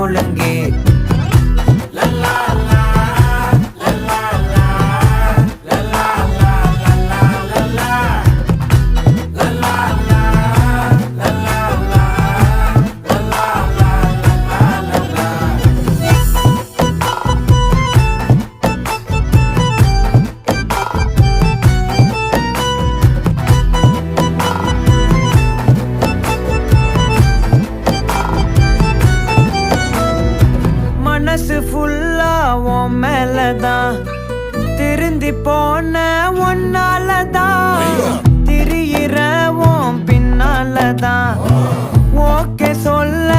ஒழுங்கு. மனசு ஃபுல்லா உன் மேலதான், திருந்தி போன ஒன்னாலதான், திரியிற உன் பின்னாலதான், ஓகே சொல்ல